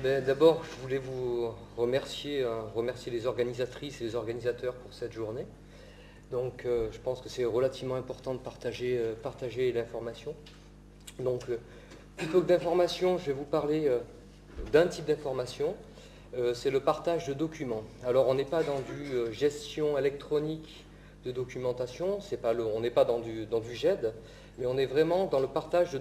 D'abord, je voulais vous remercier les organisatrices et les organisateurs pour cette journée. Donc, je pense que c'est relativement important de partager l'information. Donc, plutôt que d'information, je vais vous parler d'un type d'information. C'est le partage de documents. Alors, on n'est pas dans du gestion électronique de documentation, on n'est pas dans du GED, mais on est vraiment dans le partage de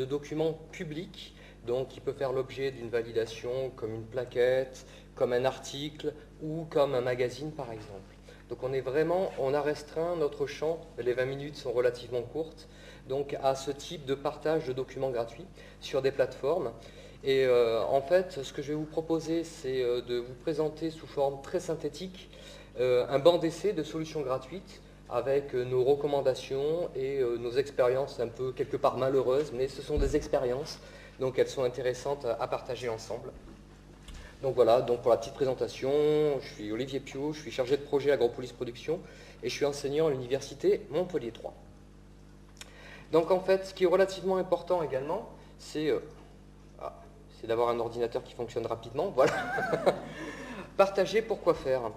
documents publics, donc qui peut faire l'objet d'une validation comme une plaquette, comme un article ou comme un magazine par exemple. Donc on a restreint notre champ, les 20 minutes sont relativement courtes, donc à ce type de partage de documents gratuits sur des plateformes. Et en fait, ce que je vais vous proposer, c'est de vous présenter sous forme très synthétique un banc d'essai de solutions gratuites avec nos recommandations et nos expériences un peu quelque part malheureuses, mais ce sont des expériences, donc elles sont intéressantes à partager ensemble. Donc voilà, donc pour la petite présentation, je suis Olivier Piot, je suis chargé de projet Agropolis Production et je suis enseignant à l'université Montpellier 3. Donc en fait, ce qui est relativement important également, c'est d'avoir un ordinateur qui fonctionne rapidement, voilà. Partager, pourquoi faire?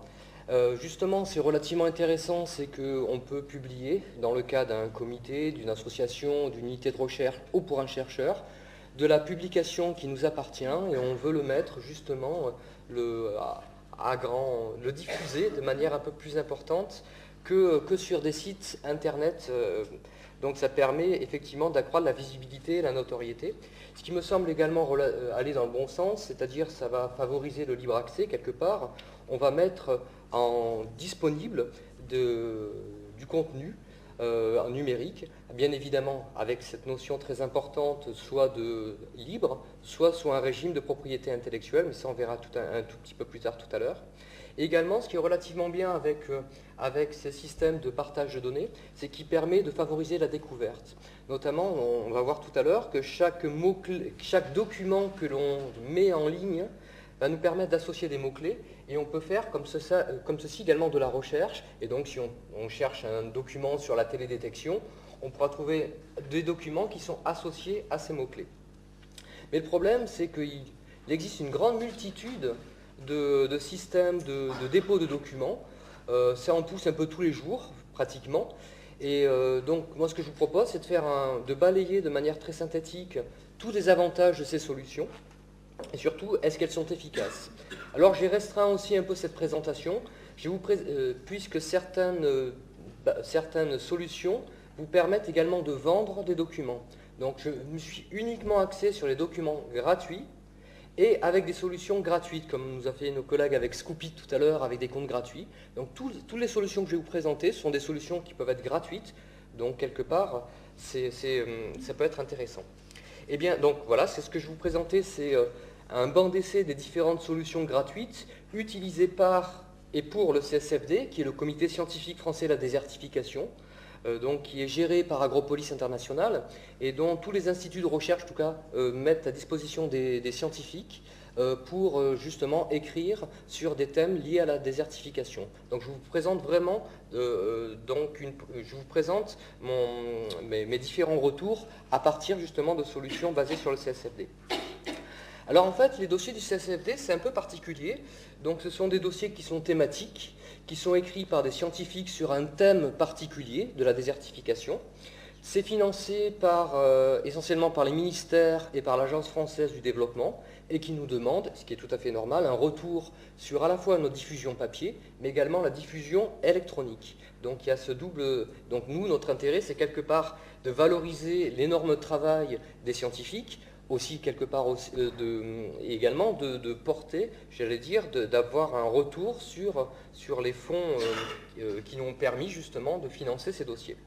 Justement, c'est relativement intéressant, c'est qu'on peut publier, dans le cas d'un comité, d'une association, d'une unité de recherche ou pour un chercheur, de la publication qui nous appartient et on veut le mettre justement, le diffuser de manière un peu plus importante que sur des sites internet. Donc ça permet effectivement d'accroître la visibilité et la notoriété. Ce qui me semble également aller dans le bon sens, c'est-à-dire ça va favoriser le libre accès quelque part. On va mettre en disponible du contenu numérique, bien évidemment avec cette notion très importante, soit de libre, soit sous un régime de propriété intellectuelle, mais ça on verra un tout petit peu plus tard tout à l'heure. Également, ce qui est relativement bien avec ces systèmes de partage de données, c'est qu'il permet de favoriser la découverte. Notamment, on va voir tout à l'heure que chaque document que l'on met en ligne va nous permettre d'associer des mots-clés et on peut faire comme ceci également de la recherche. Et donc, si on cherche un document sur la télédétection, on pourra trouver des documents qui sont associés à ces mots-clés. Mais le problème, c'est qu'il existe une grande multitude de systèmes de dépôt de documents. Ça en pousse un peu tous les jours, pratiquement. Et donc, moi, ce que je vous propose, c'est de balayer de manière très synthétique tous les avantages de ces solutions. Et surtout, est-ce qu'elles sont efficaces? Alors, j'ai restreint aussi un peu cette présentation, puisque certaines solutions vous permettent également de vendre des documents. Donc, je me suis uniquement axé sur les documents gratuits, et avec des solutions gratuites, comme nous a fait nos collègues avec Scoopit tout à l'heure, avec des comptes gratuits. Donc toutes les solutions que je vais vous présenter sont des solutions qui peuvent être gratuites, donc quelque part, ça peut être intéressant. Et bien, donc voilà, c'est ce que je vais vous présenter, c'est un banc d'essai des différentes solutions gratuites utilisées par et pour le CSFD, qui est le Comité scientifique français de la désertification, donc qui est géré par Agropolis International et dont tous les instituts de recherche, en tout cas, mettent à disposition des scientifiques pour justement écrire sur des thèmes liés à la désertification. Donc je vous présente vraiment je vous présente mes différents retours à partir justement de solutions basées sur le CSFD. Alors en fait, les dossiers du CSFD, c'est un peu particulier. Donc ce sont des dossiers qui sont thématiques, qui sont écrits par des scientifiques sur un thème particulier de la désertification. C'est financé essentiellement par les ministères et par l'Agence française du développement et qui nous demande, ce qui est tout à fait normal, un retour sur à la fois notre diffusion papier, mais également la diffusion électronique. Donc il y a ce double. Donc nous, notre intérêt, c'est quelque part de valoriser l'énorme travail des scientifiques, aussi quelque part également de porter, j'allais dire, d'avoir un retour sur les fonds qui nous ont permis justement de financer ces dossiers.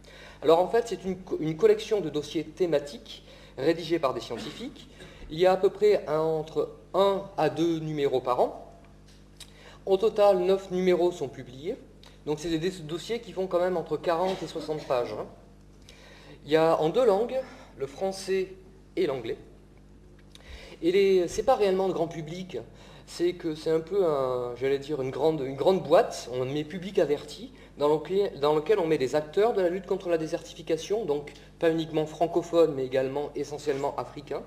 Alors en fait, c'est une collection de dossiers thématiques rédigés par des scientifiques. Il y a à peu près entre 1 à 2 numéros par an. Au total, 9 numéros sont publiés. Donc c'est des dossiers qui font quand même entre 40 et 60 pages. Il y a en 2 langues, le français et l'anglais. Et c'est pas réellement de grand public, c'est que c'est un peu, j'allais dire, une grande boîte, on met public averti, dans lequel on met des acteurs de la lutte contre la désertification, donc pas uniquement francophones, mais également essentiellement africains.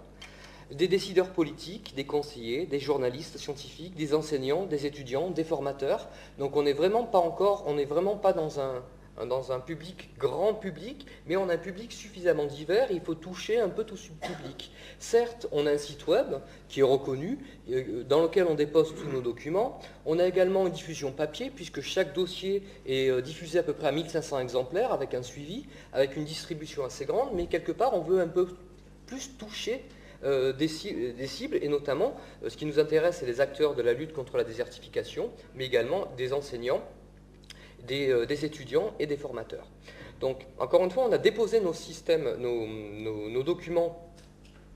des décideurs politiques, des conseillers, des journalistes scientifiques, des enseignants, des étudiants, des formateurs. Donc on n'est vraiment pas dans un public grand public, mais on a un public suffisamment divers, il faut toucher un peu tout ce public. Certes, on a un site web qui est reconnu, dans lequel on dépose tous nos documents. On a également une diffusion papier, puisque chaque dossier est diffusé à peu près à 1500 exemplaires, avec un suivi, avec une distribution assez grande, mais quelque part, on veut un peu plus toucher des cibles, et notamment, ce qui nous intéresse, c'est les acteurs de la lutte contre la désertification, mais également des enseignants, des étudiants et des formateurs. Donc, encore une fois, on a déposé nos systèmes, nos documents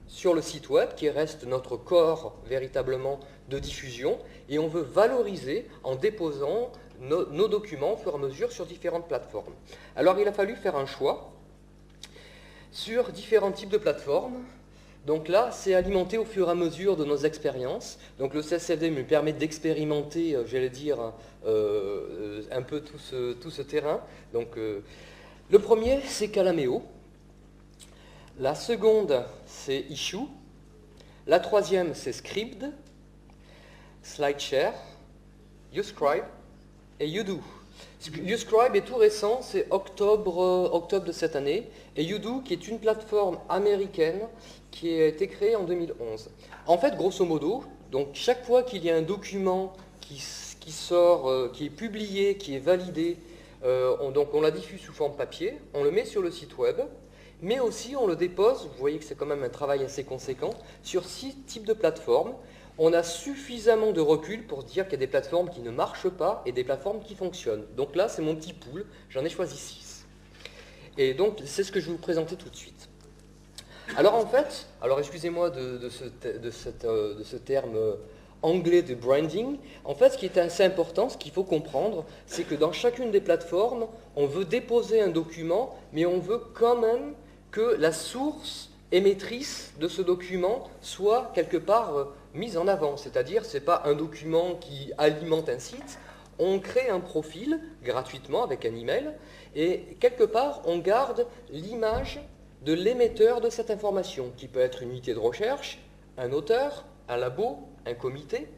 sur le site web, qui reste notre corps véritablement de diffusion, et on veut valoriser en déposant nos documents au fur et à mesure sur différentes plateformes. Alors, il a fallu faire un choix sur différents types de plateformes. Donc là, c'est alimenté au fur et à mesure de nos expériences. Donc le CSFD me permet d'expérimenter, j'allais dire, un peu tout ce terrain. Donc le premier, c'est Calameo. La seconde, c'est Issuu. La troisième, c'est Scribd, SlideShare, Uscribe et Udo. Uscribe est tout récent, c'est octobre de cette année, et Udo, qui est une plateforme américaine qui a été créée en 2011. En fait, grosso modo, donc chaque fois qu'il y a un document qui sort, qui est publié, qui est validé, donc on la diffuse sous forme papier, on le met sur le site web, mais aussi on le dépose, vous voyez que c'est quand même un travail assez conséquent, sur 6 types de plateformes. On a suffisamment de recul pour dire qu'il y a des plateformes qui ne marchent pas et des plateformes qui fonctionnent. Donc là, c'est mon petit pool, j'en ai choisi 6. Et donc, c'est ce que je vais vous présenter tout de suite. Alors en fait, excusez-moi de ce terme anglais de branding. En fait, ce qui est assez important, ce qu'il faut comprendre, c'est que dans chacune des plateformes, on veut déposer un document, mais on veut quand même que la source émettrice de ce document soit quelque part mise en avant. C'est-à-dire, ce n'est pas un document qui alimente un site, on crée un profil gratuitement avec un email, et quelque part, on garde l'image de l'émetteur de cette information, qui peut être une unité de recherche, un auteur, un labo, un comité.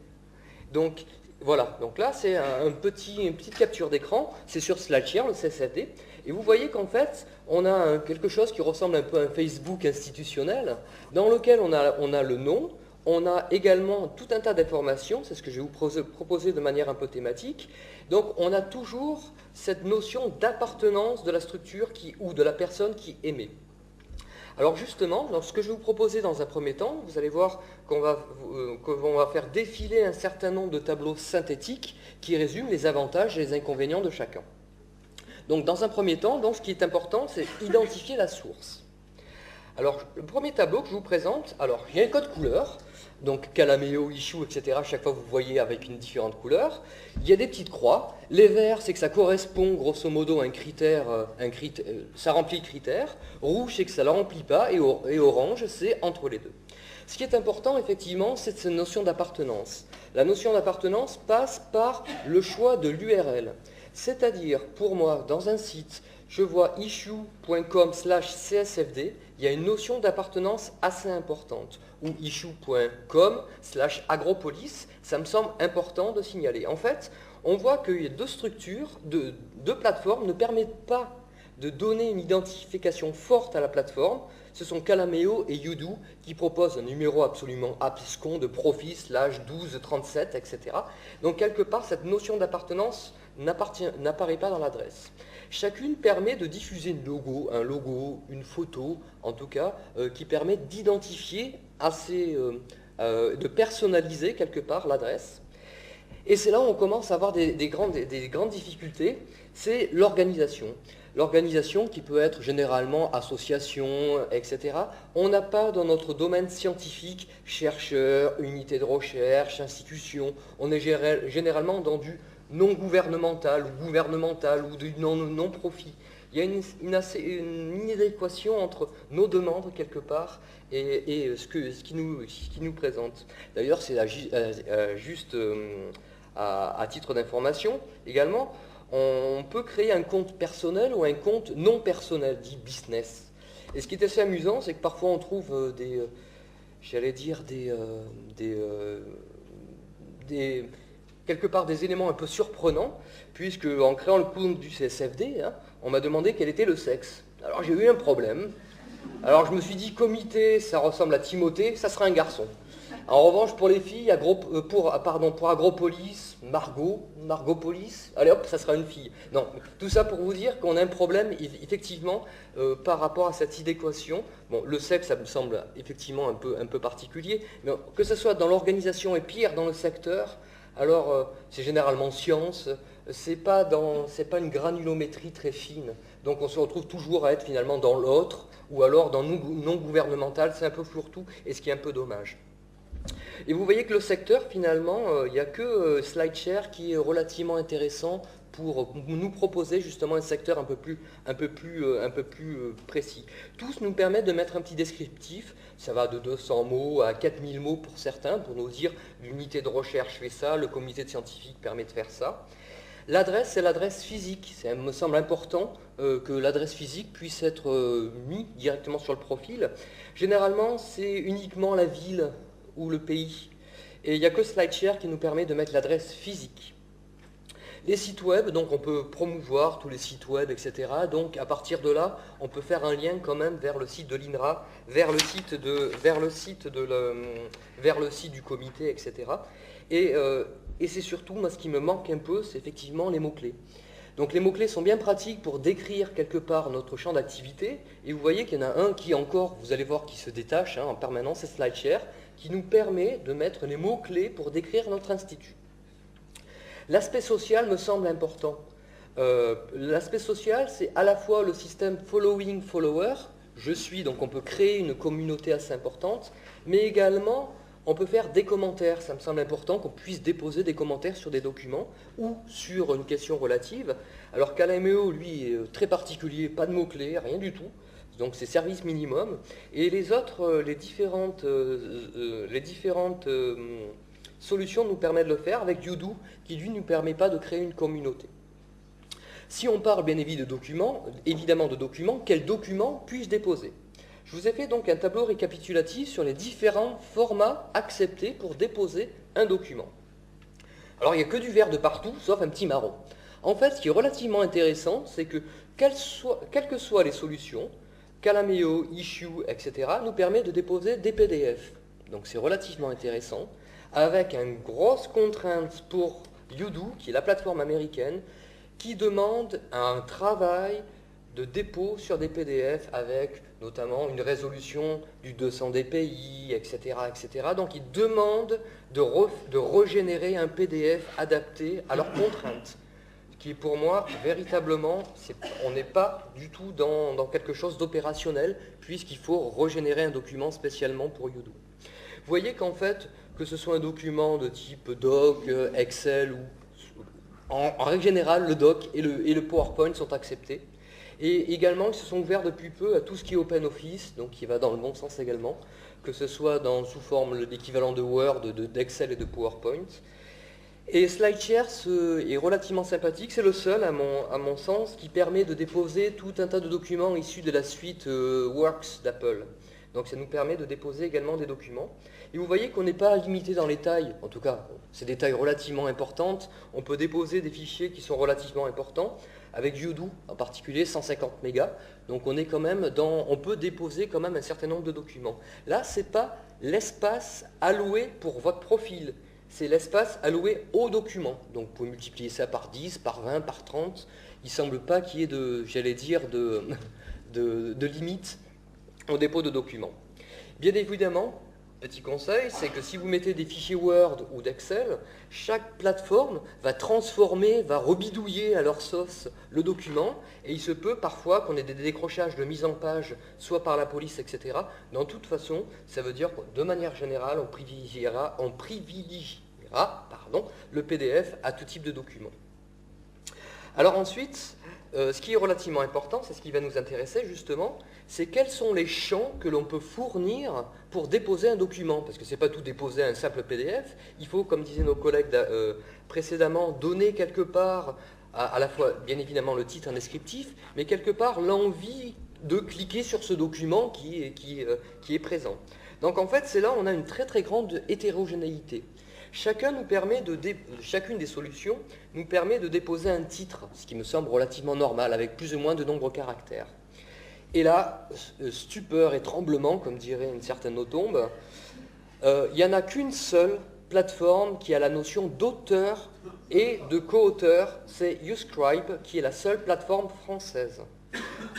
Donc voilà, donc là c'est une petite capture d'écran, c'est sur SlideShare, le CSFD, et vous voyez qu'en fait on a quelque chose qui ressemble un peu à un Facebook institutionnel, dans lequel on a le nom, on a également tout un tas d'informations, c'est ce que je vais vous proposer de manière un peu thématique. Donc on a toujours cette notion d'appartenance de la structure ou de la personne qui émet. Alors justement, ce que je vais vous proposer dans un premier temps, vous allez voir qu'on va faire défiler un certain nombre de tableaux synthétiques qui résument les avantages et les inconvénients de chacun. Donc dans un premier temps, ce qui est important, c'est identifier la source. Alors le premier tableau que je vous présente, il y a un code couleur, donc Calameo, Issuu, etc. Chaque fois vous voyez avec une différente couleur. Il y a des petites croix. Les verts, c'est que ça correspond grosso modo à un critère, ça remplit le critère. Rouge, c'est que ça ne le remplit pas. Et orange, c'est entre les deux. Ce qui est important, effectivement, c'est cette notion d'appartenance. La notion d'appartenance passe par le choix de l'URL. C'est-à-dire, pour moi, dans un site, je vois issuu.com/csfd, il y a une notion d'appartenance assez importante. Ou issuu.com/agropolis, ça me semble important de signaler. En fait, on voit qu'il y a deux structures, deux plateformes ne permettent pas de donner une identification forte à la plateforme. Ce sont Calameo et Udo qui proposent un numéro absolument abscon de profil /1237, etc. Donc quelque part, cette notion d'appartenance n'apparaît pas dans l'adresse. Chacune permet de diffuser un logo, une photo, en tout cas, qui permet d'identifier de personnaliser quelque part l'adresse. Et c'est là où on commence à avoir des grandes difficultés, c'est l'organisation. L'organisation qui peut être généralement association, etc. On n'a pas dans notre domaine scientifique chercheurs, unités de recherche, institutions. On est généralement dans du non gouvernemental ou du non-profit. Il y a une inadéquation entre nos demandes quelque part et ce qui nous présente. D'ailleurs, c'est à titre d'information également, on peut créer un compte personnel ou un compte non personnel, dit business. Et ce qui est assez amusant, c'est que parfois on trouve j'allais dire, quelque part des éléments un peu surprenants, puisque en créant le compte du CSFD, hein, on m'a demandé quel était le sexe. Alors j'ai eu un problème. Alors je me suis dit, comité, ça ressemble à Timothée, ça sera un garçon. En revanche, pour les filles, pour Agropolis, Margopolis, allez hop, ça sera une fille. Non, tout ça pour vous dire qu'on a un problème, effectivement, par rapport à cette idéquation. Bon, le sexe, ça me semble effectivement un peu particulier, mais que ce soit dans l'organisation et pire dans le secteur, alors c'est généralement science, c'est pas une granulométrie très fine. Donc on se retrouve toujours à être finalement dans l'autre, ou alors dans non gouvernemental, c'est un peu fourre-tout, et ce qui est un peu dommage. Et vous voyez que le secteur, finalement, il n'y a que SlideShare qui est relativement intéressant pour nous proposer justement un secteur un peu plus précis. Tous nous permettent de mettre un petit descriptif, ça va de 200 mots à 4000 mots pour certains, pour nous dire l'unité de recherche fait ça, le comité de scientifiques permet de faire ça. L'adresse, c'est l'adresse physique. Ça me semble important que l'adresse physique puisse être mise directement sur le profil. Généralement, c'est uniquement la ville ou le pays. Et il n'y a que SlideShare qui nous permet de mettre l'adresse physique. Les sites web, donc on peut promouvoir tous les sites web, etc. Donc à partir de là, on peut faire un lien quand même vers le site de l'INRA, vers le site du comité, etc. Et c'est surtout, moi, ce qui me manque un peu, c'est effectivement les mots-clés. Donc les mots-clés sont bien pratiques pour décrire quelque part notre champ d'activité. Et vous voyez qu'il y en a un qui encore, vous allez voir, qui se détache en permanence, c'est SlideShare, qui nous permet de mettre les mots-clés pour décrire notre institut. L'aspect social me semble important. L'aspect social, c'est à la fois le système following-follower, je suis, donc on peut créer une communauté assez importante, mais également on peut faire des commentaires. Ça me semble important qu'on puisse déposer des commentaires sur des documents ou sur une question relative, alors qu'ALMEO, lui, est très particulier, pas de mots-clés, rien du tout. Donc c'est service minimum. Et les autres, les différentes solutions nous permettent de le faire avec Udoo, qui lui ne nous permet pas de créer une communauté. Si on parle bien évidemment de documents, quels documents puis-je déposer? Je vous ai fait donc un tableau récapitulatif sur les différents formats acceptés pour déposer un document. Alors il n'y a que du vert de partout, sauf un petit marron. En fait, ce qui est relativement intéressant, c'est que quelles que soient les solutions, Calameo, Issue, etc., nous permet de déposer des PDF. Donc c'est relativement intéressant, avec une grosse contrainte pour Udoo, qui est la plateforme américaine, qui demande un travail de dépôt sur des PDF avec notamment une résolution du 200 dpi, etc., etc. Donc ils demandent de régénérer un PDF adapté à leurs contraintes, qui pour moi, véritablement, on n'est pas du tout dans quelque chose d'opérationnel, puisqu'il faut régénérer un document spécialement pour Udoo. Vous voyez qu'en fait, que ce soit un document de type doc, Excel, ou en règle générale, le doc et le PowerPoint sont acceptés. Et également, ils se sont ouverts depuis peu à tout ce qui est OpenOffice, donc qui va dans le bon sens également, que ce soit sous forme d'équivalent de Word, d'Excel et de PowerPoint. Et SlideShare est relativement sympathique, c'est le seul, à mon sens, qui permet de déposer tout un tas de documents issus de la suite Works d'Apple. Donc ça nous permet de déposer également des documents. Et vous voyez qu'on n'est pas limité dans les tailles, en tout cas, c'est des tailles relativement importantes. On peut déposer des fichiers qui sont relativement importants, avec Udoo en particulier, 150 mégas. Donc on est quand même on peut déposer quand même un certain nombre de documents. Là, ce n'est pas l'espace alloué pour votre profil, c'est l'espace alloué au document. Donc vous pouvez multiplier ça par 10, par 20, par 30. Il ne semble pas qu'il y ait de limite au dépôt de documents. Bien évidemment, petit conseil, c'est que si vous mettez des fichiers Word ou d'Excel, chaque plateforme va transformer, va rebidouiller à leur sauce le document, et il se peut parfois qu'on ait des décrochages de mise en page, soit par la police, etc. De toute façon, ça veut dire que de manière générale, on privilégiera le PDF à tout type de document. Alors ensuite, ce qui est relativement important, c'est ce qui va nous intéresser justement, c'est quels sont les champs que l'on peut fournir pour déposer un document. Parce que ce n'est pas tout déposer un simple PDF, il faut, comme disaient nos collègues précédemment, donner quelque part, à la fois bien évidemment le titre, un descriptif, mais quelque part l'envie de cliquer sur ce document qui est présent. Donc en fait, c'est là où on a une très très grande hétérogénéité. Chacune des solutions nous permet de déposer un titre, ce qui me semble relativement normal, avec plus ou moins de nombre de caractères. Et là, stupeur et tremblement, comme dirait une certaine autombe, il n'y en a qu'une seule plateforme qui a la notion d'auteur et de co-auteur, c'est Uscribe, qui est la seule plateforme française.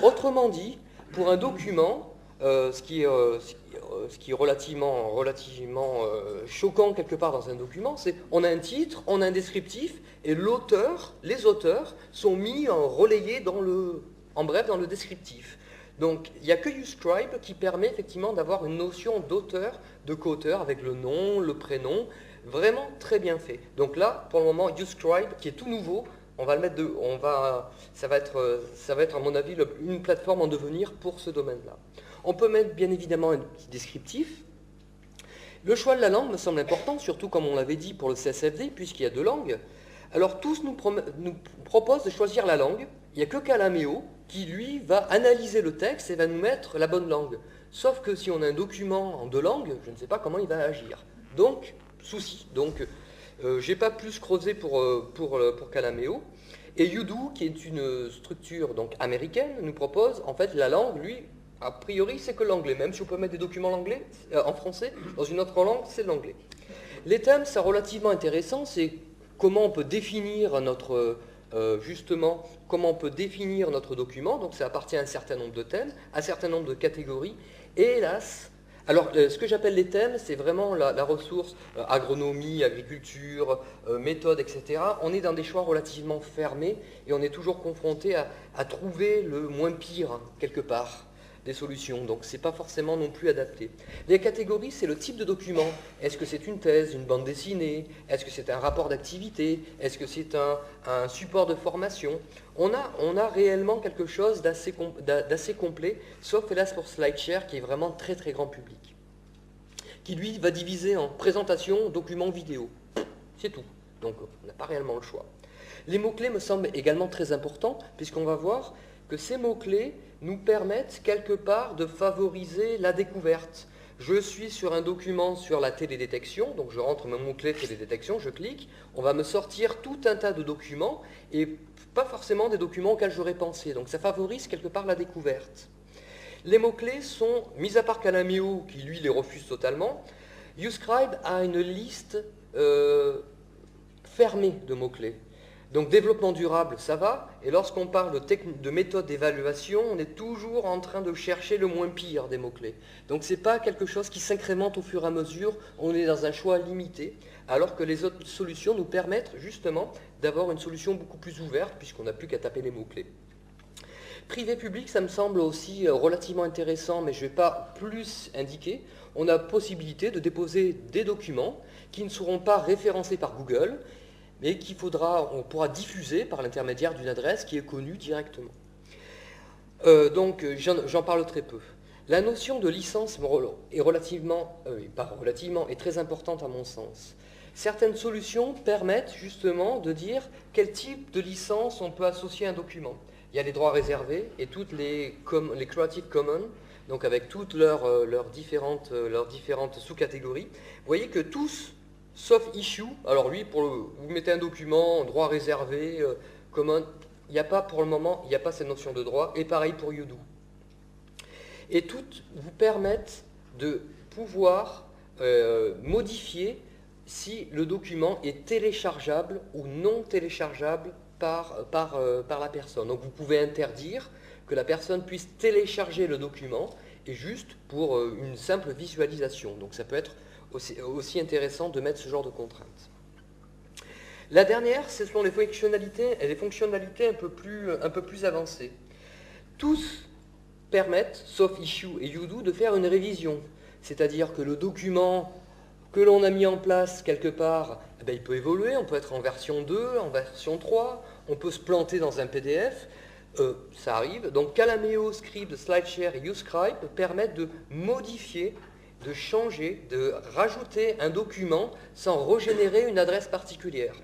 Autrement dit, pour un document, ce qui est relativement choquant quelque part dans un document, c'est on a un titre, on a un descriptif, et les auteurs sont relayés en bref dans le descriptif. Donc il n'y a que Uscribe qui permet effectivement d'avoir une notion d'auteur, de co-auteur, avec le nom, le prénom, vraiment très bien fait. Donc là, pour le moment, Uscribe, qui est tout nouveau, ça va être à mon avis une plateforme en devenir pour ce domaine-là. On peut mettre bien évidemment un petit descriptif. Le choix de la langue me semble important, surtout comme on l'avait dit pour le CSFD, puisqu'il y a 2 langues. Alors tous nous proposent de choisir la langue. Il n'y a que Calameo qui, lui, va analyser le texte et va nous mettre la bonne langue. Sauf que si on a un document en 2 langues, je ne sais pas comment il va agir. Donc, souci. Donc, j'ai pas plus creusé pour Calameo. Et Udo, qui est une structure donc américaine, nous propose, en fait, la langue, lui, a priori, c'est que l'anglais. Même si on peut mettre des documents en français, dans une autre langue, c'est l'anglais. Les thèmes, c'est relativement intéressant, c'est comment on peut définir comment on peut définir notre document. Donc ça appartient à un certain nombre de thèmes, à un certain nombre de catégories. Et hélas, alors ce que j'appelle les thèmes, c'est vraiment la ressource agronomie, agriculture, méthode, etc. On est dans des choix relativement fermés et on est toujours confronté à trouver le moins pire, hein, quelque part, des solutions. Donc c'est pas forcément non plus adapté. Les catégories, c'est le type de document. Est-ce que c'est une thèse, une bande dessinée? Est-ce que c'est un rapport d'activité? Est-ce que c'est un support de formation? On a réellement quelque chose d'assez complet, sauf hélas pour SlideShare, qui est vraiment très très grand public, qui lui va diviser en présentation, document, vidéo. C'est tout. Donc on n'a pas réellement le choix. Les mots-clés me semblent également très importants, puisqu'on va voir que ces mots-clés nous permettent quelque part de favoriser la découverte. Je suis sur un document sur la télédétection, donc je rentre mon mot-clé télédétection, je clique, on va me sortir tout un tas de documents, et pas forcément des documents auxquels j'aurais pensé. Donc ça favorise quelque part la découverte. Les mots-clés sont, mis à part Calameo, qui lui les refuse totalement, Uscribe a une liste fermée de mots-clés. Donc développement durable, ça va, et lorsqu'on parle de méthode d'évaluation, on est toujours en train de chercher le moins pire des mots-clés. Donc ce n'est pas quelque chose qui s'incrémente au fur et à mesure, on est dans un choix limité, alors que les autres solutions nous permettent justement d'avoir une solution beaucoup plus ouverte, puisqu'on n'a plus qu'à taper les mots-clés. Privé-public, ça me semble aussi relativement intéressant, mais je ne vais pas plus indiquer. On a possibilité de déposer des documents qui ne seront pas référencés par Google, mais on pourra diffuser par l'intermédiaire d'une adresse qui est connue directement. Donc j'en parle très peu. La notion de licence est très importante à mon sens. Certaines solutions permettent justement de dire quel type de licence on peut associer à un document. Il y a les droits réservés et toutes les Creative Commons, donc avec toutes leurs différentes sous-catégories. Vous voyez que tous, sauf issue, alors lui, vous mettez un document, droit réservé, common, il n'y a pas pour le moment, il n'y a pas cette notion de droit, et pareil pour Udo. Et toutes vous permettent de pouvoir modifier si le document est téléchargeable ou non téléchargeable par la personne. Donc vous pouvez interdire que la personne puisse télécharger le document, et juste pour une simple visualisation. Donc ça peut être aussi intéressant de mettre ce genre de contraintes. La dernière, ce sont les fonctionnalités un peu plus avancées. Tous permettent, sauf Issue et Udo, de faire une révision. C'est-à-dire que le document que l'on a mis en place quelque part, il peut évoluer, on peut être en version 2, en version 3, on peut se planter dans un PDF, ça arrive. Donc Calameo, Scribd, SlideShare et Uscribe permettent de modifier, de changer, de rajouter un document sans régénérer une adresse particulière.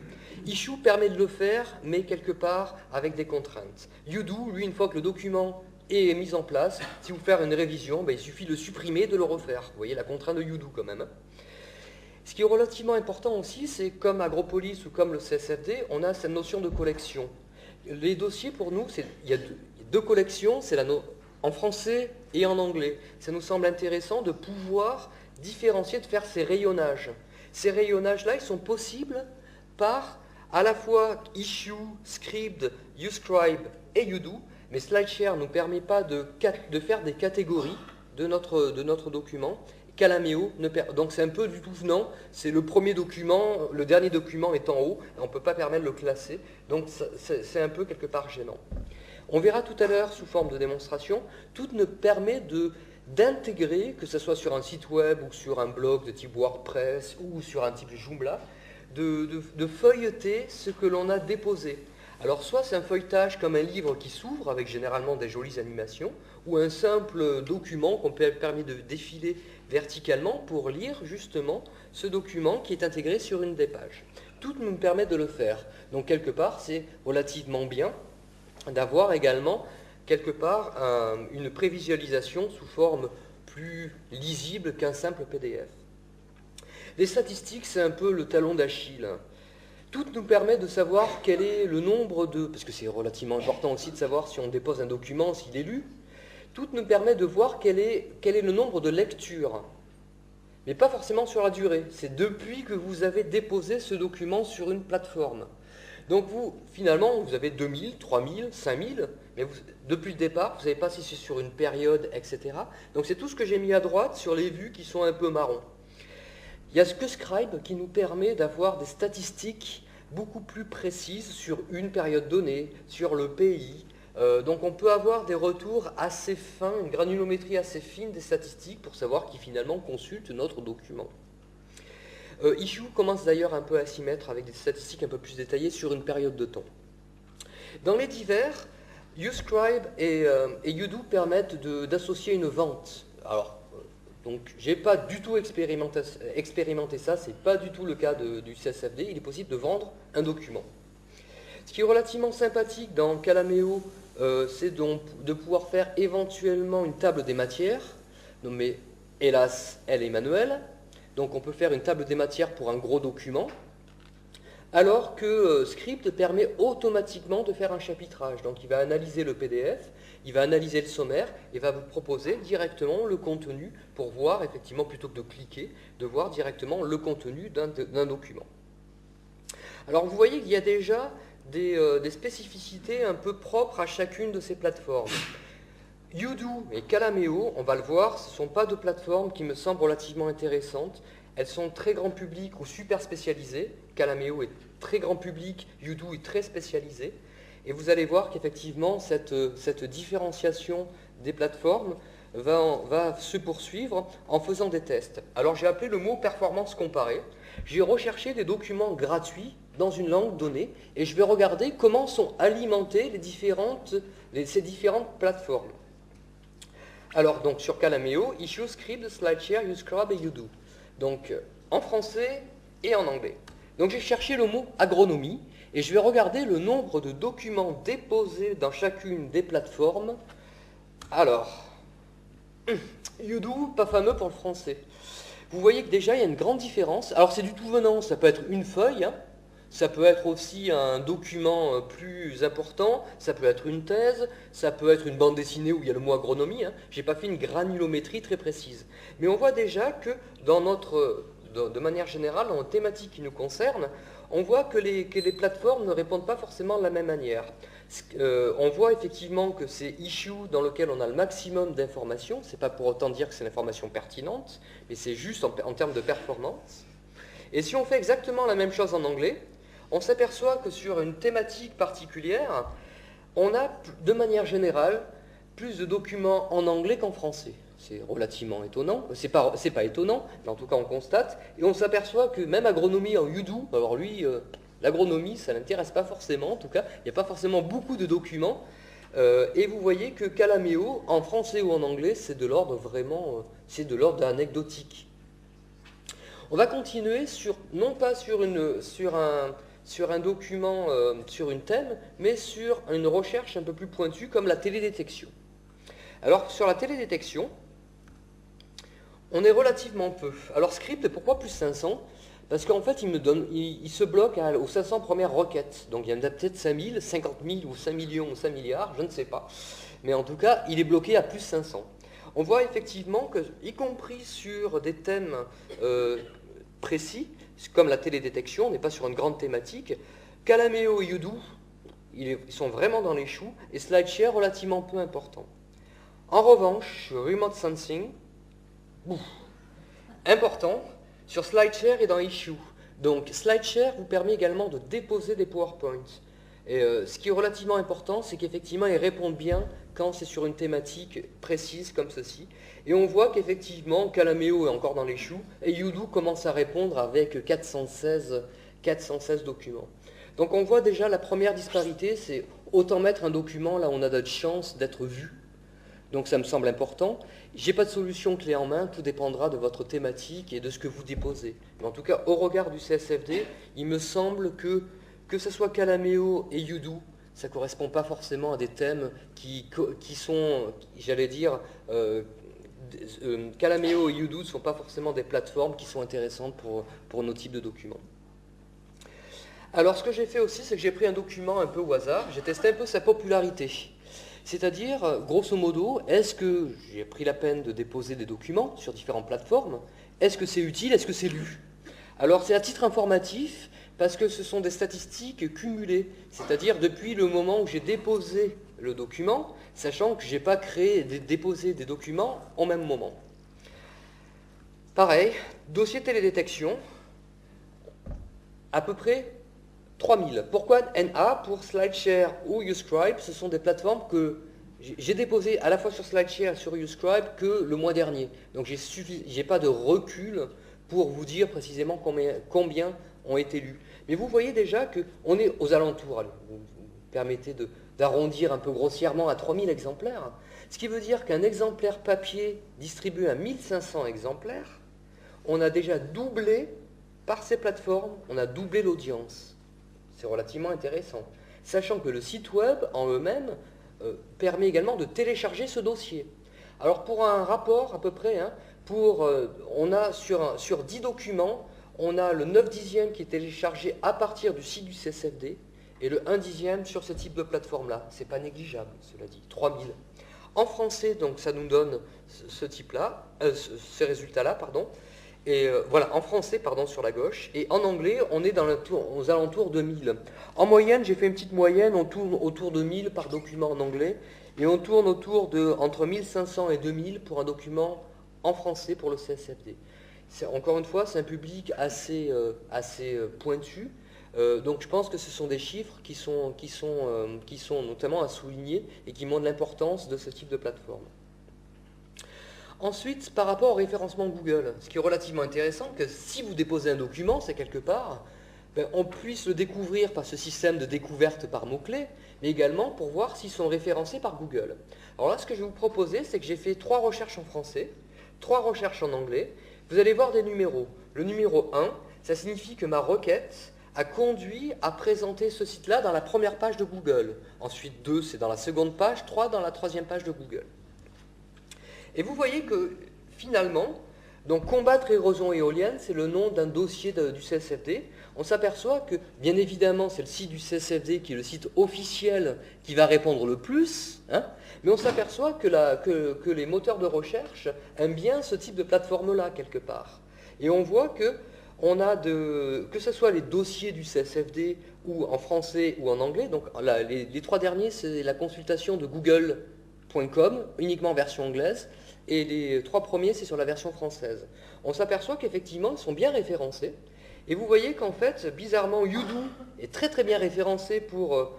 Issue permet de le faire, mais quelque part avec des contraintes. Udo, lui, une fois que le document est mise en place. Si vous faites une révision, ben, il suffit de le supprimer, de le refaire. Vous voyez la contrainte de Udoo quand même. Ce qui est relativement important aussi, c'est comme Agropolis ou comme le CSFD, on a cette notion de collection. Les dossiers pour nous, il y a deux collections, c'est en français et en anglais. Ça nous semble intéressant de pouvoir différencier, de faire ces rayonnages. Ces rayonnages-là, ils sont possibles par à la fois Issuu, Scribd, Uscribe et Udoo, mais SlideShare ne nous permet pas de faire des catégories de notre document. Calameo, donc c'est un peu du tout venant, c'est le premier document, le dernier document est en haut, on ne peut pas permettre de le classer, donc c'est un peu quelque part gênant. On verra tout à l'heure sous forme de démonstration, tout nous permet d'intégrer, que ce soit sur un site web ou sur un blog de type WordPress ou sur un type Joomla, de feuilleter ce que l'on a déposé. Alors soit c'est un feuilletage comme un livre qui s'ouvre avec généralement des jolies animations, ou un simple document qu'on permet de défiler verticalement pour lire justement ce document qui est intégré sur une des pages. Tout nous permet de le faire. Donc quelque part c'est relativement bien d'avoir également quelque part une prévisualisation sous forme plus lisible qu'un simple PDF. Les statistiques, c'est un peu le talon d'Achille. Tout nous permet de savoir quel est le nombre de... Parce que c'est relativement important aussi de savoir si on dépose un document, s'il est lu. Tout nous permet de voir quel est le nombre de lectures. Mais pas forcément sur la durée. C'est depuis que vous avez déposé ce document sur une plateforme. Donc vous, finalement, vous avez 2000, 3000, 5000, mais depuis le départ, vous n'avez pas si c'est sur une période, etc. Donc c'est tout ce que j'ai mis à droite sur les vues qui sont un peu marron. Il y a ce que Scribe qui nous permet d'avoir des statistiques beaucoup plus précises sur une période donnée, sur le pays. Donc on peut avoir des retours assez fins, une granulométrie assez fine des statistiques pour savoir qui finalement consulte notre document. Issuu commence d'ailleurs un peu à s'y mettre avec des statistiques un peu plus détaillées sur une période de temps. Dans les divers, Uscribe et Udoo permettent d'associer une vente. Alors, donc, je n'ai pas du tout expérimenté ça, ce n'est pas du tout le cas du CSFD, il est possible de vendre un document. Ce qui est relativement sympathique dans Calameo, c'est de pouvoir faire éventuellement une table des matières, mais hélas, elle est manuelle, donc on peut faire une table des matières pour un gros document, alors que Scribd permet automatiquement de faire un chapitrage. Donc il va analyser le PDF, il va analyser le sommaire et va vous proposer directement le contenu pour voir, effectivement, plutôt que de cliquer, de voir directement le contenu d'un document. Alors vous voyez qu'il y a déjà des spécificités un peu propres à chacune de ces plateformes. Udoo et Calameo, on va le voir, ce ne sont pas deux plateformes qui me semblent relativement intéressantes. Elles sont très grand public ou super spécialisées. Calameo est très grand public, Udoo est très spécialisé. Et vous allez voir qu'effectivement, cette différenciation des plateformes va se poursuivre en faisant des tests. Alors j'ai appelé le mot performance comparée. J'ai recherché des documents gratuits dans une langue donnée et je vais regarder comment sont alimentées ces différentes plateformes. Alors donc sur Calameo, Issuu, Scribd, SlideShare, Uscribe et Udoo. Donc en français et en anglais. Donc j'ai cherché le mot agronomie et je vais regarder le nombre de documents déposés dans chacune des plateformes. Alors, Udoo, pas fameux pour le français. Vous voyez que déjà il y a une grande différence. Alors c'est du tout venant, ça peut être une feuille, hein. Ça peut être aussi un document plus important, ça peut être une thèse, ça peut être une bande dessinée où il y a le mot agronomie. Hein. Je n'ai pas fait une granulométrie très précise. Mais on voit déjà que de manière générale, dans les thématiques qui nous concernent, on voit que les plateformes ne répondent pas forcément de la même manière. On voit effectivement que c'est Issuu dans lequel on a le maximum d'informations. Ce n'est pas pour autant dire que c'est l'information pertinente, mais c'est juste en termes de performance. Et si on fait exactement la même chose en anglais, on s'aperçoit que sur une thématique particulière, on a de manière générale plus de documents en anglais qu'en français. C'est relativement étonnant, c'est pas étonnant, mais en tout cas on constate, et on s'aperçoit que même agronomie en Udoo, alors lui, l'agronomie ça l'intéresse pas forcément, en tout cas, il n'y a pas forcément beaucoup de documents, et vous voyez que Calameo, en français ou en anglais, c'est de l'ordre vraiment, c'est de l'ordre anecdotique. On va continuer non pas sur un document, sur une thème, mais sur une recherche un peu plus pointue comme la télédétection. Alors sur la télédétection, on est relativement peu. Alors script, pourquoi plus 500? Parce qu'en fait, il se bloque aux 500 premières requêtes. Donc il y en a peut-être 5000, 50 000 ou 5 millions ou 5 milliards, je ne sais pas. Mais en tout cas, il est bloqué à plus 500. On voit effectivement que, y compris sur des thèmes précis, comme la télédétection, on n'est pas sur une grande thématique, Calameo et Udo, ils sont vraiment dans les choux, et SlideShare relativement peu important. En revanche, sur Remote Sensing, important, sur SlideShare et dans Issue. Donc SlideShare vous permet également de déposer des PowerPoints. Et ce qui est relativement important, c'est qu'effectivement, ils répondent bien quand c'est sur une thématique précise comme ceci. Et on voit qu'effectivement, Calameo est encore dans les choux, et Udo commence à répondre avec 416 documents. Donc on voit déjà la première disparité, c'est autant mettre un document là où on a de chances d'être vu. Donc ça me semble important. Je n'ai pas de solution clé en main, tout dépendra de votre thématique et de ce que vous déposez. Mais en tout cas, au regard du CSFD, il me semble que ce soit Calameo et Udo, ça ne correspond pas forcément à des thèmes qui sont, j'allais dire, Calameo et Udo ne sont pas forcément des plateformes qui sont intéressantes pour nos types de documents. Alors ce que j'ai fait aussi, c'est que j'ai pris un document un peu au hasard, j'ai testé un peu sa popularité. C'est-à-dire, grosso modo, est-ce que j'ai pris la peine de déposer des documents sur différentes plateformes? Est-ce que c'est utile? Est-ce que c'est lu? Alors c'est à titre informatif, parce que ce sont des statistiques cumulées, c'est-à-dire depuis le moment où j'ai déposé le document, sachant que je n'ai pas déposé des documents au même moment. Pareil, dossier télédétection, à peu près 3000. Pourquoi NA? Pour SlideShare ou Uscribe, ce sont des plateformes que j'ai déposées à la fois sur SlideShare et sur Uscribe que le mois dernier. Donc je n'ai pas de recul pour vous dire précisément combien ont été lus. Mais vous voyez déjà qu'on est aux alentours, allez, vous permettez d'arrondir un peu grossièrement à 3000 exemplaires, ce qui veut dire qu'un exemplaire papier distribué à 1500 exemplaires, on a déjà doublé, par ces plateformes, on a doublé l'audience. C'est relativement intéressant. Sachant que le site web en eux-mêmes permet également de télécharger ce dossier. Alors pour un rapport à peu près, hein, on a sur 10 documents, on a le 9/10 qui est téléchargé à partir du site du CSFD et le 1/10 sur ce type de plateforme-là. C'est pas négligeable, cela dit, 3000. En français, donc ça nous donne ce type-là, ces résultats-là, pardon. Et voilà, en français, pardon, sur la gauche. Et en anglais, on est aux alentours de 1000. En moyenne, j'ai fait une petite moyenne, on tourne autour de 1000 par document en anglais. Et on tourne entre 1500 et 2000 pour un document en français pour le CSFD. Encore une fois, c'est un public assez pointu. Donc je pense que ce sont des chiffres qui sont notamment à souligner et qui montrent l'importance de ce type de plateforme. Ensuite, par rapport au référencement Google, ce qui est relativement intéressant, que si vous déposez un document, c'est quelque part, on puisse le découvrir par ce système de découverte par mots-clés, mais également pour voir s'ils sont référencés par Google. Alors là, ce que je vais vous proposer, c'est que j'ai fait 3 recherches en français, 3 recherches en anglais. Vous allez voir des numéros. Le numéro 1, ça signifie que ma requête a conduit à présenter ce site-là dans la première page de Google. Ensuite, 2, c'est dans la seconde page, 3 dans la troisième page de Google. Et vous voyez que finalement, donc combattre l'érosion éolienne, c'est le nom d'un dossier du CSFD. On s'aperçoit que, bien évidemment, c'est le site du CSFD qui est le site officiel qui va répondre le plus, hein, mais on s'aperçoit que les moteurs de recherche aiment bien ce type de plateforme-là, quelque part. Et on voit que ce soit les dossiers du CSFD ou en français ou en anglais, donc les 3 derniers, c'est la consultation de google.com, uniquement en version anglaise, et les 3 premiers, c'est sur la version française. On s'aperçoit qu'effectivement, ils sont bien référencés, et vous voyez qu'en fait, bizarrement, Udo est très très bien référencé pour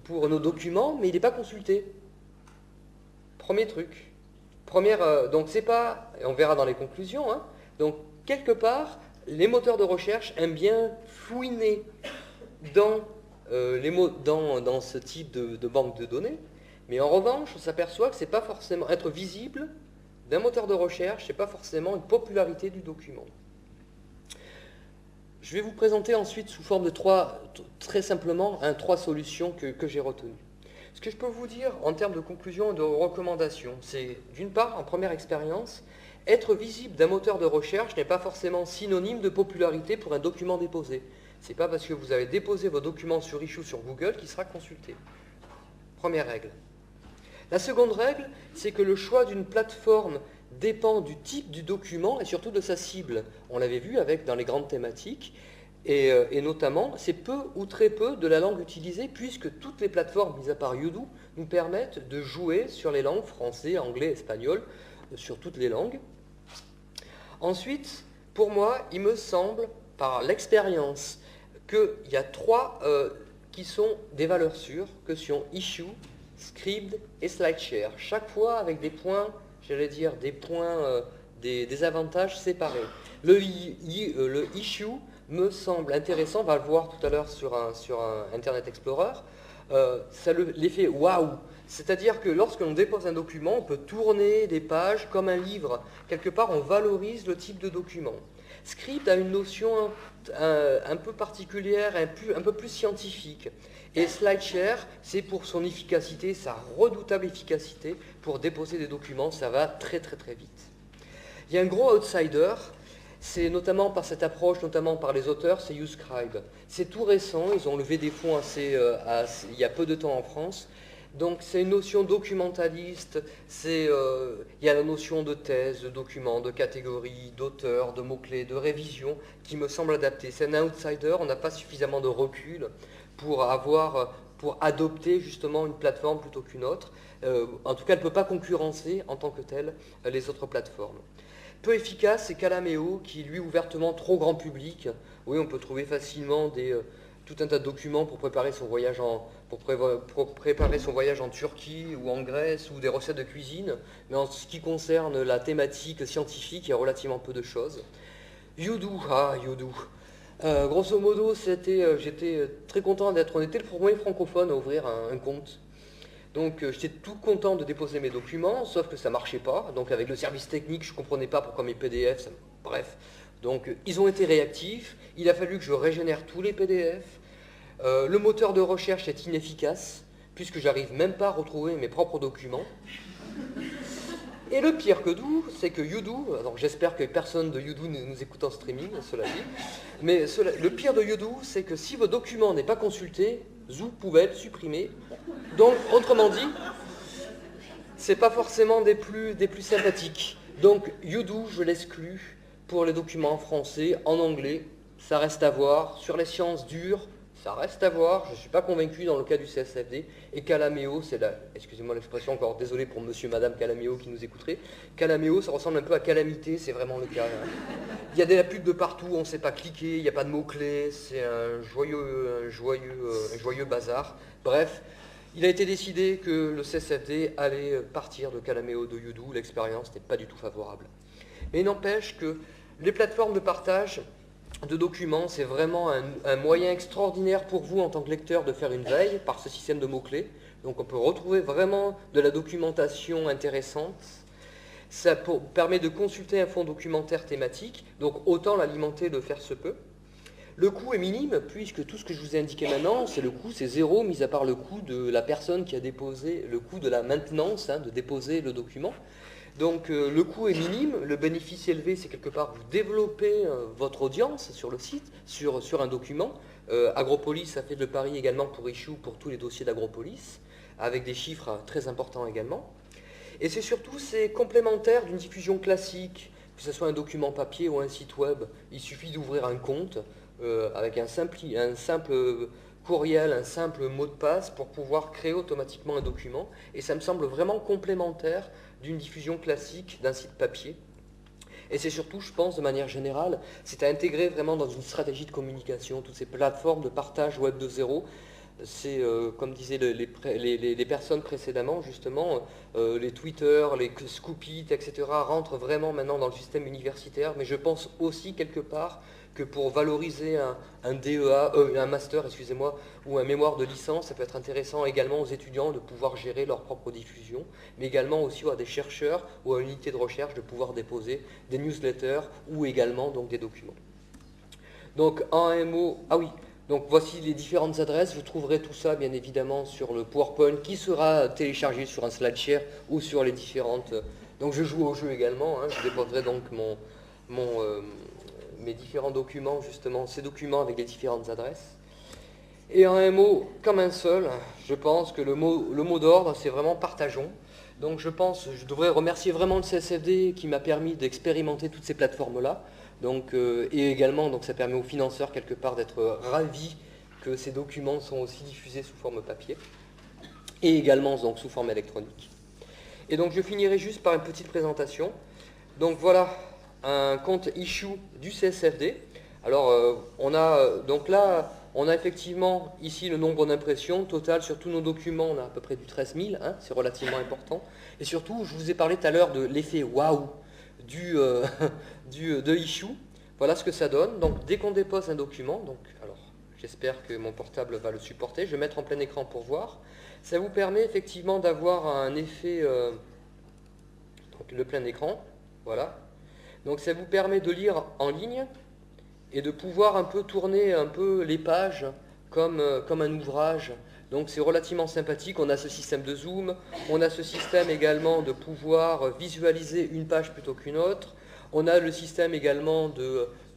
nos documents, mais il n'est pas consulté. Premier truc. Donc c'est pas, et on verra dans les conclusions, hein, donc quelque part, les moteurs de recherche aiment bien fouiner dans ce type de banque de données, mais en revanche, on s'aperçoit que c'est pas forcément être visible d'un moteur de recherche, c'est pas forcément une popularité du document. Je vais vous présenter ensuite sous forme de très simplement, 3 solutions que j'ai retenues. Ce que je peux vous dire en termes de conclusion et de recommandations, c'est d'une part, en première expérience, être visible d'un moteur de recherche n'est pas forcément synonyme de popularité pour un document déposé. Ce n'est pas parce que vous avez déposé vos documents sur Issue sur Google qu'il sera consulté. Première règle. La seconde règle, c'est que le choix d'une plateforme dépend du type du document et surtout de sa cible. On l'avait vu dans les grandes thématiques. Et notamment, c'est peu ou très peu de la langue utilisée, puisque toutes les plateformes, mis à part Udou, nous permettent de jouer sur les langues français, anglais, espagnol, sur toutes les langues. Ensuite, pour moi, il me semble, par l'expérience, qu'il y a trois qui sont des valeurs sûres, que sont Issue, Scribd et SlideShare. Chaque fois avec des points, j'allais dire, des avantages séparés. Le Issue me semble intéressant, on va le voir tout à l'heure sur un Internet Explorer, ça l'effet waouh, c'est-à-dire que lorsque l'on dépose un document, on peut tourner des pages comme un livre. Quelque part, on valorise le type de document. Scribd a une notion un peu particulière, un peu plus scientifique. Et SlideShare, c'est pour son efficacité, sa redoutable efficacité pour déposer des documents, ça va très très très vite. Il y a un gros outsider, c'est notamment par cette approche, notamment par les auteurs, c'est YouScribe. C'est tout récent, ils ont levé des fonds il y a peu de temps en France. Donc c'est une notion documentaliste, il y a la notion de thèse, de document, de catégorie, d'auteur, de mots-clés, de révision, qui me semble adaptée. C'est un outsider, on n'a pas suffisamment de recul pour adopter justement une plateforme plutôt qu'une autre. En tout cas, elle ne peut pas concurrencer en tant que telle les autres plateformes. Peu efficace, c'est Calameo, qui lui ouvertement trop grand public. Oui, on peut trouver facilement tout un tas de documents pour préparer son voyage en Turquie ou en Grèce ou des recettes de cuisine. Mais en ce qui concerne la thématique scientifique, il y a relativement peu de choses. Udou. Grosso modo, j'étais très content on était le premier francophone à ouvrir un compte. Donc j'étais tout content de déposer mes documents, sauf que ça ne marchait pas. Donc avec le service technique, je ne comprenais pas pourquoi mes PDF, bref. Donc ils ont été réactifs, il a fallu que je régénère tous les PDF. Le moteur de recherche est inefficace, puisque j'arrive même pas à retrouver mes propres documents. Et le pire que tout, c'est que Udou, alors j'espère que personne de Udou nous écoute en streaming, cela dit, mais le pire de Udou, c'est que si vos documents n'est pas consulté, Zou poubelle, supprimé. Donc, autrement dit, c'est pas forcément des plus sympathiques. Donc, Udou, je l'exclus pour les documents en français, en anglais, ça reste à voir. Sur les sciences dures, ça reste à voir. Je ne suis pas convaincu dans le cas du CSFD. Et Calameo, excusez-moi l'expression, encore désolé pour monsieur, madame Calameo qui nous écouterait. Calameo, ça ressemble un peu à calamité, c'est vraiment le cas. Il y a de la pub de partout, on ne sait pas cliquer, il n'y a pas de mots-clés, c'est un joyeux bazar. Bref, il a été décidé que le CSFD allait partir de Calameo de Udou, l'expérience n'est pas du tout favorable. Mais il n'empêche que les plateformes de partage de documents, c'est vraiment un moyen extraordinaire pour vous en tant que lecteur de faire une veille par ce système de mots-clés. Donc on peut retrouver vraiment de la documentation intéressante. Ça permet de consulter un fonds documentaire thématique, donc autant l'alimenter de faire se peut. Le coût est minime, puisque tout ce que je vous ai indiqué maintenant, c'est zéro, mis à part le coût de la personne qui a déposé, le coût de la maintenance, de déposer le document. Donc le coût est minime, le bénéfice élevé, c'est quelque part vous développez votre audience sur le site, sur un document. Agropolis a fait le pari également pour Issue, pour tous les dossiers d'Agropolis, avec des chiffres très importants également. Et c'est complémentaire d'une diffusion classique, que ce soit un document papier ou un site web. Il suffit d'ouvrir un compte avec un simple courriel, un simple mot de passe pour pouvoir créer automatiquement un document. Et ça me semble vraiment complémentaire d'une diffusion classique d'un site papier. Et c'est surtout, je pense, de manière générale, c'est à intégrer vraiment dans une stratégie de communication, toutes ces plateformes de partage web 2.0. C'est, comme disaient les personnes précédemment, justement, les Twitter, les Scoopit, etc., rentrent vraiment maintenant dans le système universitaire, mais je pense aussi quelque part que pour valoriser un master, excusez-moi, ou un mémoire de licence, ça peut être intéressant également aux étudiants de pouvoir gérer leur propre diffusion, mais également aussi à des chercheurs ou à une unité de recherche de pouvoir déposer des newsletters ou également donc des documents. Donc en un mot, Donc voici les différentes adresses, vous trouverez tout ça bien évidemment sur le PowerPoint qui sera téléchargé sur un SlideShare ou sur les différentes... Donc je joue au jeu également, hein, je déposerai donc mes différents documents, justement ces documents avec les différentes adresses. Et en un mot, comme un seul, je pense que le mot d'ordre c'est vraiment partageons. Donc je devrais remercier vraiment le CSFD qui m'a permis d'expérimenter toutes ces plateformes-là. Donc, et également, donc, ça permet aux financeurs quelque part d'être ravis que ces documents sont aussi diffusés sous forme papier et également donc, sous forme électronique. Et donc je finirai juste par une petite présentation. Donc voilà un compte issue du CSFD. Alors donc là, on a effectivement ici le nombre d'impressions total sur tous nos documents, on a à peu près du 13 000, hein, c'est relativement important. Et surtout, je vous ai parlé tout à l'heure de l'effet waouh de issue. Voilà ce que ça donne. Donc dès qu'on dépose un document, donc alors j'espère que mon portable va le supporter, je vais mettre en plein écran pour voir. Ça vous permet effectivement d'avoir un effet donc le plein écran, voilà. Donc ça vous permet de lire en ligne et de pouvoir un peu tourner un peu les pages comme un ouvrage. Donc c'est relativement sympathique, on a ce système de zoom, on a ce système également de pouvoir visualiser une page plutôt qu'une autre, on a le système également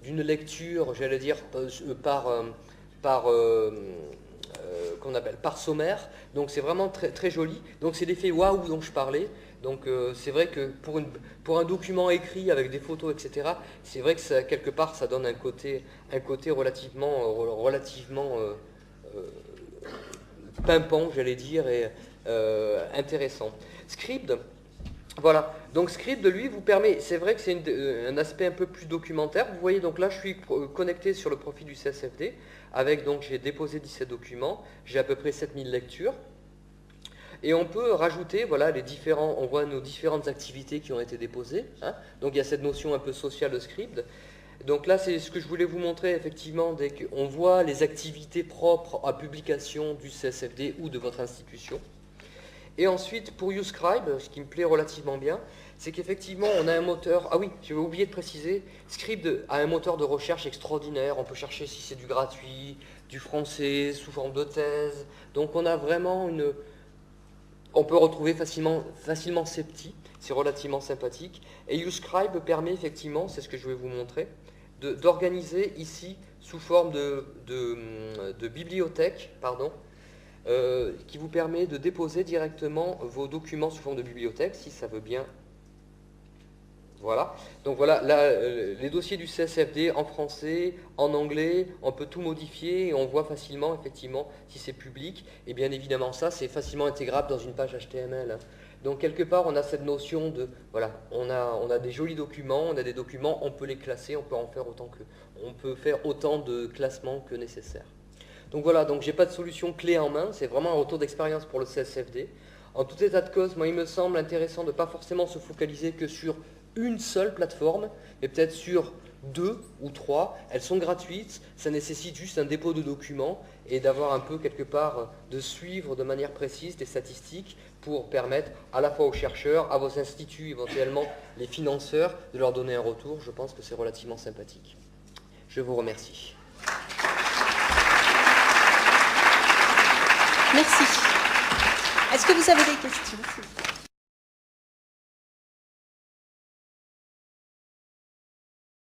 d'une lecture, j'allais dire, par sommaire, donc c'est vraiment très, très joli. Donc c'est l'effet waouh dont je parlais. Donc c'est vrai que pour un document écrit avec des photos, etc., c'est vrai que ça, quelque part ça donne un côté relativement pimpant, j'allais dire, et intéressant. Scribd, voilà. Donc Scribd, lui, vous permet, c'est vrai que c'est un aspect un peu plus documentaire. Vous voyez, donc là, je suis connecté sur le profil du CSFD, avec, donc, j'ai déposé 17 documents, j'ai à peu près 7000 lectures. Et on peut rajouter, voilà, on voit nos différentes activités qui ont été déposées. Hein. Donc il y a cette notion un peu sociale de Scribd. Donc là, c'est ce que je voulais vous montrer, effectivement, dès qu'on voit les activités propres à publication du CSFD ou de votre institution. Et ensuite, pour YouScribe, ce qui me plaît relativement bien, c'est qu'effectivement, on a un moteur... Ah oui, j'avais oublié de préciser, Scribd a un moteur de recherche extraordinaire. On peut chercher si c'est du gratuit, du français, sous forme de thèse. Donc on a vraiment une... On peut retrouver facilement ces petits, c'est relativement sympathique. Et YouScribe permet effectivement, c'est ce que je vais vous montrer, d'organiser ici sous forme de bibliothèque, qui vous permet de déposer directement vos documents sous forme de bibliothèque, si ça veut bien. Voilà, donc voilà, là, les dossiers du CSFD en français, en anglais, on peut tout modifier et on voit facilement, effectivement, si c'est public. Et bien évidemment, ça, c'est facilement intégrable dans une page HTML. Hein. Donc, quelque part, on a cette notion de, voilà, on a des jolis documents, on a des documents, on peut les classer, on peut faire autant de classements que nécessaire. Donc voilà, donc j'ai pas de solution clé en main, c'est vraiment un retour d'expérience pour le CSFD. En tout état de cause, moi, il me semble intéressant de ne pas forcément se focaliser que sur une seule plateforme, mais peut-être sur 2 ou 3. Elles sont gratuites, ça nécessite juste un dépôt de documents et d'avoir un peu quelque part de suivre de manière précise des statistiques pour permettre à la fois aux chercheurs, à vos instituts, éventuellement les financeurs, de leur donner un retour. Je pense que c'est relativement sympathique. Je vous remercie. Merci. Est-ce que vous avez des questions ?